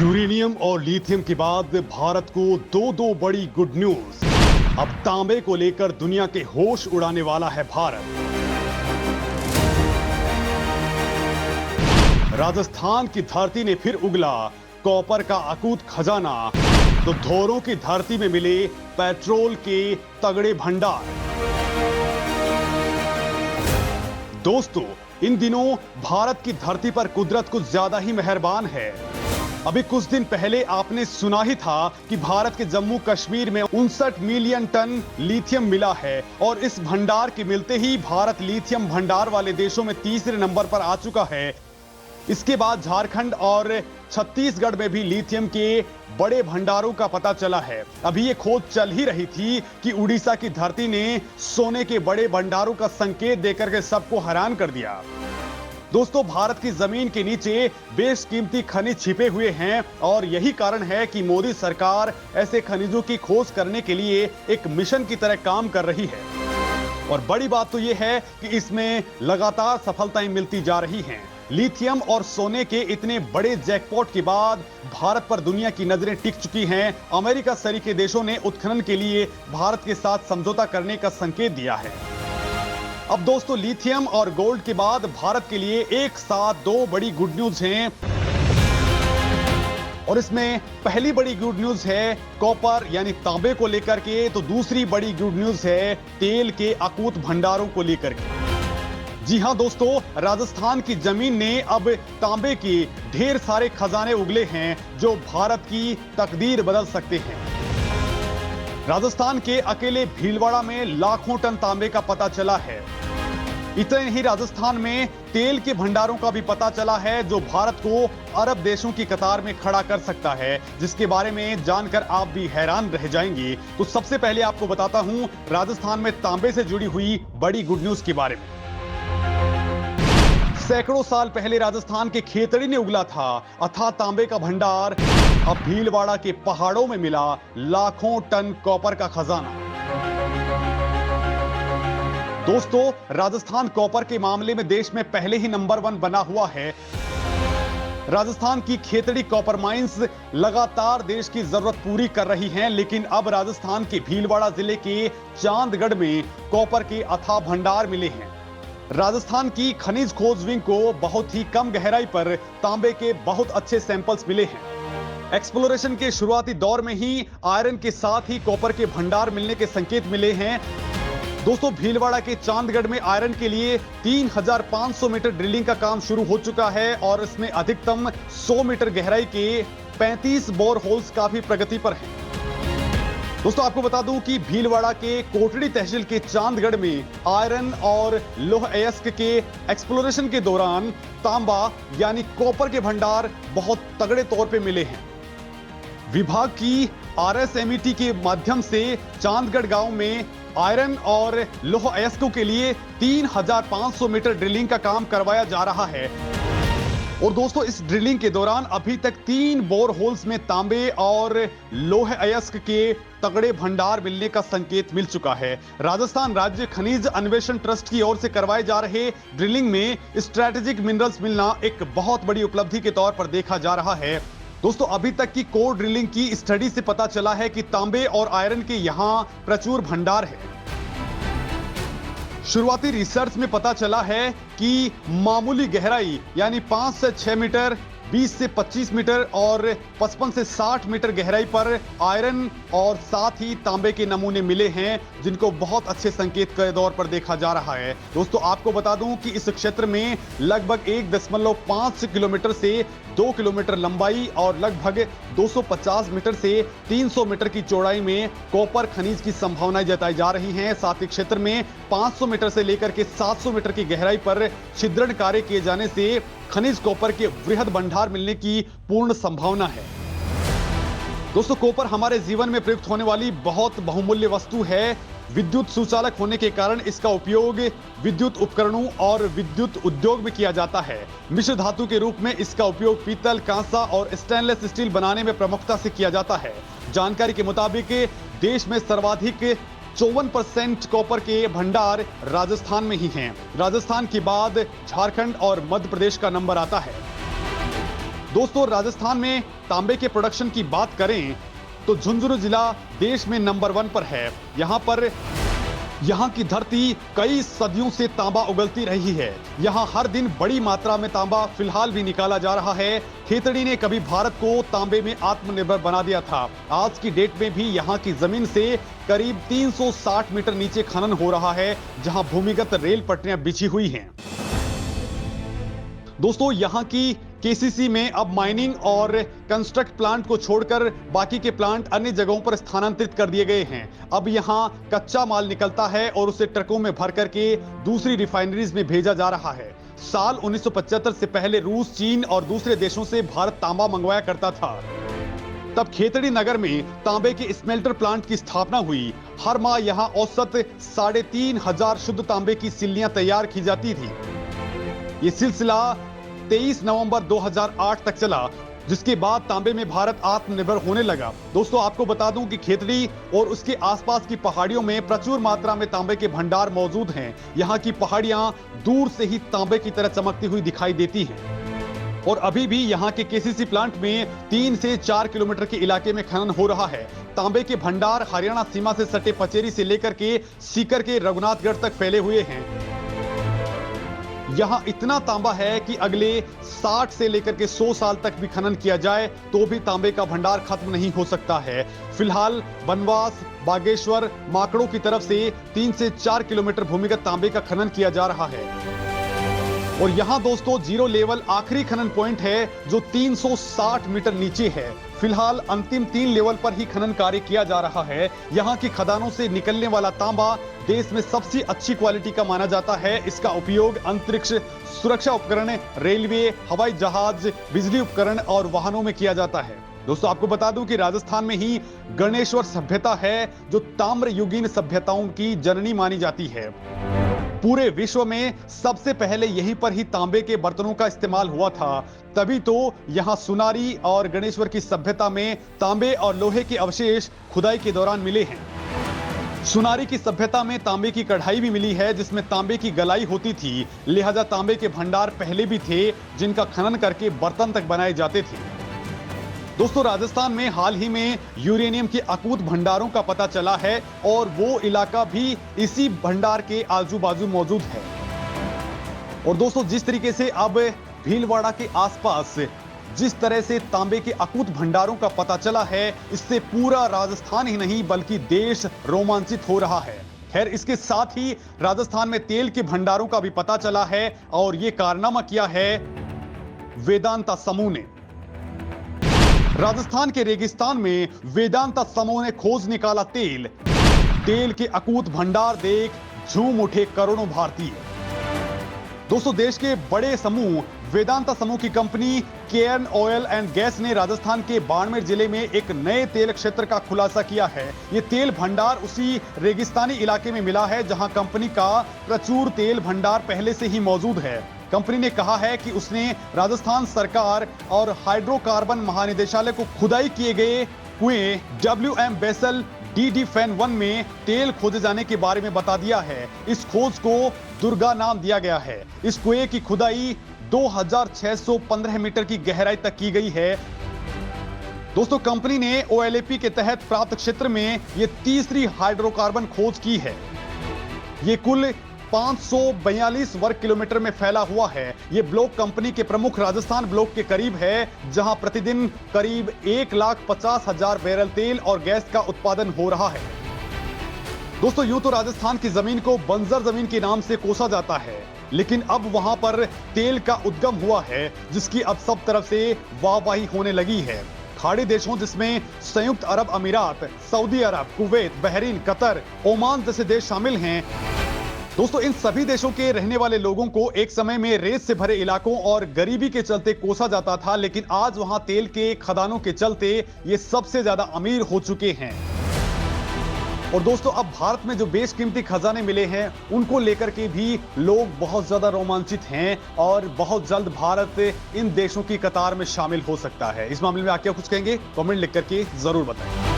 Uranium और lithium के बाद भारत को दो बड़ी गुड न्यूज। अब तांबे को लेकर दुनिया के होश उड़ाने वाला है भारत। राजस्थान की धरती ने फिर उगला कॉपर का अकूत खजाना, तो धोरों की धरती में मिले पेट्रोल के तगड़े भंडार। दोस्तों, इन दिनों भारत की धरती पर कुदरत कुछ ज्यादा ही मेहरबान है। अभी कुछ दिन पहले आपने सुना ही था कि भारत के जम्मू कश्मीर में 59 मिलियन टन लिथियम मिला है और इस भंडार के मिलते ही भारत लिथियम भंडार वाले देशों में तीसरे नंबर पर आ चुका है। इसके बाद झारखंड और छत्तीसगढ़ में भी लिथियम के बड़े भंडारों का पता चला है। अभी ये खोज चल ही रही थी कि उड़ीसा की धरती ने सोने के बड़े भंडारों का संकेत देकर के सबको हैरान कर दिया। दोस्तों, भारत की जमीन के नीचे बेशकीमती खनिज छिपे हुए हैं और यही कारण है कि मोदी सरकार ऐसे खनिजों की खोज करने के लिए एक मिशन की तरह काम कर रही है। और बड़ी बात तो यह है कि इसमें लगातार सफलताएं मिलती जा रही हैं। लिथियम और सोने के इतने बड़े जैकपॉट के बाद भारत पर दुनिया की नजरें टिक चुकी हैं। अमेरिका सरीखे देशों ने उत्खनन के लिए भारत के साथ समझौता करने का संकेत दिया है। अब दोस्तों, लिथियम और गोल्ड के बाद भारत के लिए एक साथ दो बड़ी गुड न्यूज हैं। और इसमें पहली बड़ी गुड न्यूज है कॉपर यानी तांबे को लेकर के, तो दूसरी बड़ी गुड न्यूज है तेल के अकूत भंडारों को लेकर के। जी हां दोस्तों, राजस्थान की जमीन ने अब तांबे के ढेर सारे खजाने उगले हैं जो भारत की तकदीर बदल सकते हैं। राजस्थान के अकेले भीलवाड़ा में लाखों टन तांबे का पता चला है। इतने ही राजस्थान में तेल के भंडारों का भी पता चला है जो भारत को अरब देशों की कतार में खड़ा कर सकता है, जिसके बारे में जानकर आप भी हैरान रह जाएंगे। तो सबसे पहले आपको बताता हूं राजस्थान में तांबे से जुड़ी हुई बड़ी गुड न्यूज के बारे में। सैकड़ों साल पहले राजस्थान के खेतड़ी ने उगला था अथाह तांबे का भंडार। अब भीलवाड़ा के पहाड़ों में मिला लाखों टन कॉपर का खजाना। दोस्तों, राजस्थान कॉपर के मामले में देश में पहले ही नंबर 1 बना हुआ है। राजस्थान की खेतड़ी कॉपर माइंस लगातार देश की जरूरत पूरी कर रही हैं, लेकिन अब राजस्थान के भीलवाड़ा जिले के चांदगढ़ में कॉपर के अथाह भंडार मिले हैं। राजस्थान की खनिज खोज विंग को बहुत ही कम गहराई पर तांबे के बहुत अच्छे सैंपल्स मिले हैं। एक्सप्लोरेशन के शुरुआती दौर में ही आयरन के साथ ही कॉपर के भंडार मिलने के संकेत मिले हैं। दोस्तों, भीलवाड़ा के चांदगढ़ में आयरन के लिए 3500 मीटर ड्रिलिंग का काम शुरू हो चुका है और इसमें अधिकतम 100 मीटर गहराई के 35 बोर होल्स काफी प्रगति पर हैं। दोस्तों, आपको बता दूं कि भीलवाड़ा के कोटड़ी तहसील के चांदगढ़ में आयरन और लौह अयस्क के एक्सप्लोरेशन के दौरान तांबा यानी कॉपर के भंडार बहुत तगड़े तौर पे मिले हैं। विभाग की RSMET के माध्यम से चांदगढ़ गांव में आयरन और लौह अयस्कों के लिए 3500 मीटर ड्रिलिंग का काम करवाया जा रहा है। और दोस्तों, इस ड्रिलिंग के दौरान अभी तक 3 बोर होल्स में तांबे और लौह अयस्क के तगड़े भंडार मिलने का संकेत मिल चुका है। राजस्थान राज्य खनिज अन्वेषण ट्रस्ट की ओर से करवाए जा रहे ड्रिलिंग में स्ट्रैटेजिक मिनरल्स मिलना एक बहुत बड़ी उपलब्धि के तौर पर देखा जा रहा है। दोस्तों, अभी तक की कोर ड्रिलिंग की स्टडी से पता चला है कि तांबे और आयरन के यहां प्रचुर भंडार है। शुरुआती रिसर्च में पता चला है कि मामूली गहराई यानी 5 से 6 मीटर, 20 से 25 मीटर और 55 से 60 मीटर गहराई पर आयरन और साथ ही तांबे के नमूने मिले हैं, जिनको बहुत अच्छे संकेत के तौर पर देखा जा रहा है। दोस्तों, आपको बता दूं कि इस क्षेत्र में लगभग 1.5 किलोमीटर से 2 किलोमीटर लंबाई और लगभग 250 मीटर से 300 मीटर की चौड़ाई में कॉपर खनिज की संभावनाएं जताई जा रही हैं। साथ ही क्षेत्र में 500 मीटर से लेकर के 700 मीटर की गहराई पर छिद्रण कार्य किए जाने से खनिज कॉपर के वृहद भंडार मिलने की पूर्ण संभावना है। दोस्तों, कॉपर हमारे जीवन में प्रयुक्त होने वाली बहुत बहुमूल्य वस्तु है। विद्युत सुचालक होने के कारण इसका उपयोग विद्युत उपकरणों और विद्युत उद्योग में किया जाता है। मिश्र धातु के रूप में इसका उपयोग पीतल, कांसा और स्टेनलेस स्टील बनाने में प्रमुखता से किया जाता है। जानकारी के मुताबिक देश में सर्वाधिक 54% कॉपर के भंडार राजस्थान में ही हैं। राजस्थान के बाद झारखंड और मध्य प्रदेश का नंबर आता है। दोस्तों, राजस्थान में तांबे के प्रोडक्शन की बात करें तो झुंझुनू जिला देश में नंबर 1 पर है। यहाँ की धरती कई सदियों से तांबा उगलती रही है। यहाँ हर दिन बड़ी मात्रा में तांबा फिलहाल भी निकाला जा रहा है। खेतड़ी ने कभी भारत को तांबे में आत्मनिर्भर बना दिया था। आज की डेट में भी यहाँ की जमीन से करीब 360 मीटर नीचे खनन हो रहा है, जहाँ भूमिगत रेल पटरियां बिछी हुई हैं। दोस्तों, यहाँ की केसीसी में अब माइनिंग और कंस्ट्रक्ट प्लांट को छोड़कर बाकी के प्लांट अन्य जगहों पर स्थानांतरित कर दिए गए हैं। अब यहाँ कच्चा माल निकलता है और उसे ट्रकों में भर करके दूसरी रिफाइनरीज में भेजा जा रहा है। साल 1975 से पहले रूस, चीन और दूसरे देशों से भारत तांबा मंगवाया करता था। तब खेतड़ी नगर में तांबे के स्मेल्टर प्लांट की स्थापना हुई। हर माह यहाँ औसत 3,500 शुद्ध तांबे की सिल्लियां तैयार की जाती थी। ये सिलसिला 23 नवंबर 2008 तक चला, जिसके बाद तांबे में भारत आत्मनिर्भर होने लगा। दोस्तों, आपको बता दूं कि खेतड़ी और उसके आसपास की पहाड़ियों में प्रचुर मात्रा में तांबे के भंडार मौजूद हैं। यहाँ की पहाड़ियां दूर से ही तांबे की तरह चमकती हुई दिखाई देती हैं। और अभी भी यहाँ के केसीसी प्लांट में 3 से 4 किलोमीटर के इलाके में खनन हो रहा है। तांबे के भंडार हरियाणा सीमा से सटे पचेरी से लेकर के सीकर के रघुनाथगढ़ तक फैले हुए हैं। यहां इतना तांबा है कि अगले 60 से लेकर के 100 साल तक भी खनन किया जाए तो भी तांबे का भंडार खत्म नहीं हो सकता है। फिलहाल बनवास, बागेश्वर, माकड़ों की तरफ से 3 से 4 किलोमीटर भूमिगत तांबे का खनन किया जा रहा है। और यहां दोस्तों, जीरो लेवल आखिरी खनन पॉइंट है जो 360 मीटर नीचे है। फिलहाल अंतिम 3 लेवल पर ही खनन कार्य किया जा रहा है। यहाँ की खदानों से निकलने वाला तांबा देश में सबसे अच्छी क्वालिटी का माना जाता है। इसका उपयोग अंतरिक्ष सुरक्षा उपकरण, रेलवे, हवाई जहाज, बिजली उपकरण और वाहनों में किया जाता है। दोस्तों, आपको बता दूं कि राजस्थान में ही गणेश्वर सभ्यता है जो ताम्र युगीन सभ्यताओं की जननी मानी जाती है। पूरे विश्व में सबसे पहले यहीं पर ही तांबे के बर्तनों का इस्तेमाल हुआ था। तभी तो यहां सुनारी और गणेश्वर की सभ्यता में तांबे और लोहे के अवशेष खुदाई के दौरान मिले हैं। सुनारी की सभ्यता में तांबे की कढ़ाई भी मिली है, जिसमें तांबे की गलाई होती थी। लिहाजा तांबे के भंडार पहले भी थे, जिनका खनन करके बर्तन तक बनाए जाते थे। दोस्तों, राजस्थान में हाल ही में यूरेनियम के अकूत भंडारों का पता चला है और वो इलाका भी इसी भंडार के आजू बाजू मौजूद है। और दोस्तों, जिस तरीके से अब भीलवाड़ा के आसपास जिस तरह से तांबे के अकूत भंडारों का पता चला है, इससे पूरा राजस्थान ही नहीं बल्कि देश रोमांचित हो रहा है। खैर, इसके साथ ही राजस्थान में तेल के भंडारों का भी पता चला है और ये कारनामा किया है वेदांता समूह ने। राजस्थान के रेगिस्तान में वेदांता समूह ने खोज निकाला तेल के अकूत भंडार देख झूम उठे करोड़ों भारतीय। दोस्तों, देश के बड़े समूह वेदांता समूह की company Cairn oil and gas ने राजस्थान के बाड़मेर जिले में एक नए तेल क्षेत्र का खुलासा किया है। ये तेल भंडार उसी रेगिस्तानी इलाके में मिला है जहां कंपनी का प्रचुर तेल भंडार पहले से ही मौजूद है। कंपनी ने कहा है कि उसने राजस्थान सरकार और हाइड्रोकार्बन महानिदेशालय को खुदाई किए गए कुएं WM बेसल DD फैन 1 में तेल खोजे जाने के बारे में बता दिया है। इस खोज को दुर्गा नाम दिया गया है। इस कुएं की खुदाई 2615 मीटर की गहराई तक की गई है। दोस्तों, कंपनी ने OLAP के तहत प्राप्त क्षेत्र में यह तीसरी हाइड्रोकार्बन खोज की है। ये कुल 542 वर्ग किलोमीटर में फैला हुआ है। यह ब्लॉक कंपनी के प्रमुख राजस्थान ब्लॉक के करीब है, जहां प्रतिदिन करीब 1,50,000 बैरल तेल और गैस का उत्पादन हो रहा है। दोस्तों, यूं तो राजस्थान की जमीन को बंजर जमीन के नाम से कोसा जाता है, लेकिन अब वहां पर तेल का उद्गम हुआ है, जिसकी अब सब तरफ से वाहवाही होने लगी है। खाड़ी देशों जिसमें संयुक्त अरब अमीरात, सऊदी अरब, कुवैत, बहरीन, कतर, ओमान जैसे देश शामिल हैं। दोस्तों, इन सभी देशों के रहने वाले लोगों को एक समय में रेत से भरे इलाकों और गरीबी के चलते कोसा जाता था, लेकिन आज वहां तेल के खदानों के चलते ये सबसे ज्यादा अमीर हो चुके हैं। और दोस्तों, अब भारत में जो बेशकीमती खजाने मिले हैं, उनको लेकर के भी लोग बहुत ज्यादा रोमांचित हैं और बहुत जल्द भारत इन देशों की कतार में शामिल हो सकता है। इस मामले में आप क्या कुछ कहेंगे? कमेंट लिख करके जरूर बताएं।